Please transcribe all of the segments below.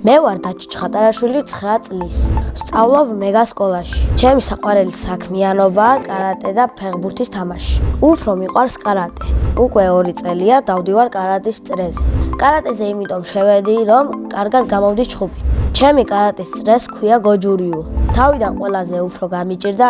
მე ვარ დაჩი ჩხატარაშვილი 9 წლის. ვსწავლობ მეგასკოლაში. ჩემი საყვარელი საქმიანობაა კარატე და ფეხბურთის თამაში. უფრო მიყვარს კარატე. უკვე 2 წელია დავდივარ კარატის წრეზე. კარატეზე იმიტომ შევედი, რომ კარგად გამოვდის ჩხუბი. ჩემი კარატის წრეს ქვია გოჯურიუ. თავიდან ყველაზე უფრო გამიჭირდა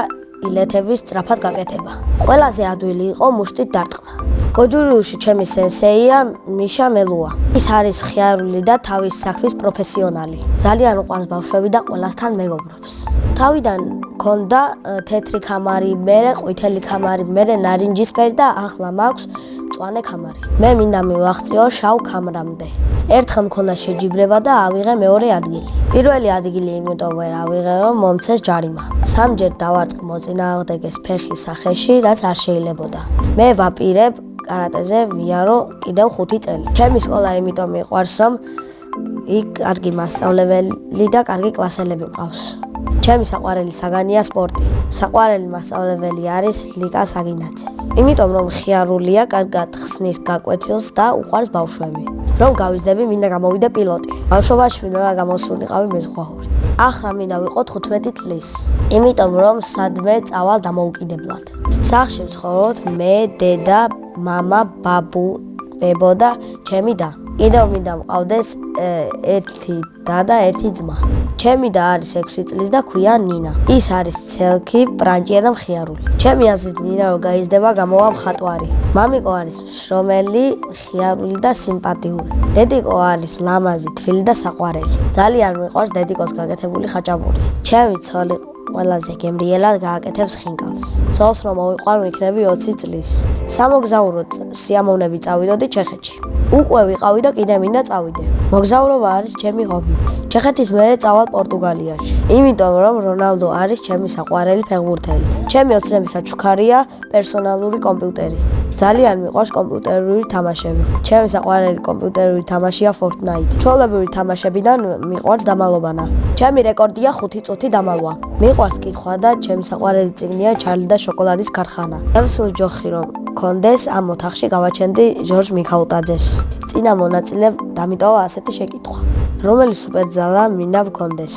ილეთების სწრაფად გაკეთება. ყველაზე ადვილი იყო მუშტით დარტყმა. გოჯურიუში ჩემი სენსეია მიშა მელუა. ის არის მხიარული და თავის საქმის პროფესიონალი. ძალიან უყვარს ბავშვები და ყველასთან მეგობრობს. თავიდან მქონდა თეთრი ქამარი, მერე ყვითელი ქამარი, მერე ნარინჯისფერი და ახლა მაქვს მწვანე ქამარი. მე მინდა მივაღწიო შავ ქამრამდე. ერთხელ მქონდა შეჯიბრება და ავიღე მეორე ადგილი. პირველი ადგილი იმიტომ ვერ ავიღე, რომ მომცეს ჯარიმა. 3ჯერ დავარტყი მოწინააღმდეგეს ფეხის სახეში, რაც არ შეიძლებოდა. მე ვაპირებ კარატეზე ვიარო კიდევ 5 წელი. ჩემი სკოლა იმიტომ მიყვარს, რომ იქ კარგი მასწავლებელი და კარგი კლასელები მყავს. ჩემი საყვარელი საგანია სპორტი. საყვარელი მასწავლებელი არის ლიკა საგინაძე. იმიტომ რომ მხიარულია, კარგად ხსნის გაკვეთილს და უყვარს ბავშვები. რომ გავიზრდები, მინდა გამოვიდე პილოტი. ბავშვობაში მინდა გამოსულიყავი მეზღვაური. ახლა მინდა ვიყო 15 წლის. იმიტომ რომ სადმე წავალ დამოუკიდებლად. სახლში ვცხოვრობთ მე, დედა, მამა, ბაბუ, ბებო და ჩემი და. კიდევ მინდა მყავდეს ერთი და და ერთი ძმა. ჩემი და არის 6 წლის და ქვია ნინა. ის არის ცელქი, ბრანჭია და მხიარული. ჩემი აზრით ნინა რომ გაიზრდება, გამოვა მხატვარი. მამიკო არის მშრომელი, მხიარული და სიმპათიური. დედიკო არის ლამაზი, თბილი და საყვარელი. ძალიან მიყვარს დედიკოს გაკეთებული ხაჭაპური. ჩემი ცოლი ყველაზე გემრიელად გააკეთებს ხინკალს. ცოლს რომ მოვიყვარ ვიქნები 20 წლის. სამოგზაურო სიამოვნები წავიდოდი ჩეხეთში. უკვე ვიყავი და კიდე მინდა წავიდე. მოგზაურობა არის ჩემი ჰობი. ჩეხეთის მერე წავალ პორტუგალიაში. იმიტომ რომ რონალდო არის ჩემი საყვარელი ფეხბურთელი. ჩემი ოცნების საჩუქარია პერსონალური კომპიუტერი. ძალიან მიყვარს კომპიუტერული თამაშები. ჩემი საყვარელი კომპიუტერული თამაშია Fortnite. ჩვეულებრივი თამაშებიდან მიყვარს დამალობანა. ჩემი რეკორდია 5 წუთი დამალვა. მიყვარს კითხვა და ჩემი საყვარელი წიგნია ჩარლი და შოკოლადის ქარხანა. სულ ჯოხი რომ კონდეს ამ ოთახში გავაჩენდი ჟორჟ მიქაუტაძეს. წინა მონაწილემ დამიტოვა ასეთი შეკითხვა. რომელი სუპერძალა მინდა მქონდეს?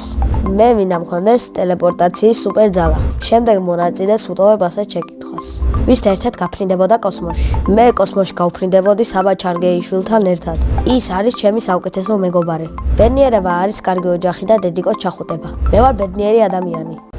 მე მინდა მქონდეს ტელეპორტაციის სუპერძალა. შემდეგ მონაწილეს ვუტოვებ ასეთ შეკითხვას. ვის ერთად გაფრინდებოდა კოსმოსში? მე კოსმოსში გავფრინდებოდი საბა ჩარგეიშვილთან ერთად. ის არის ჩემი საუკეთესო მეგობარი. ბედნიერება არის კარგი ოჯახი და დედიკოს ჩახუტება. მე ვარ ბედნიერი ადამიანი.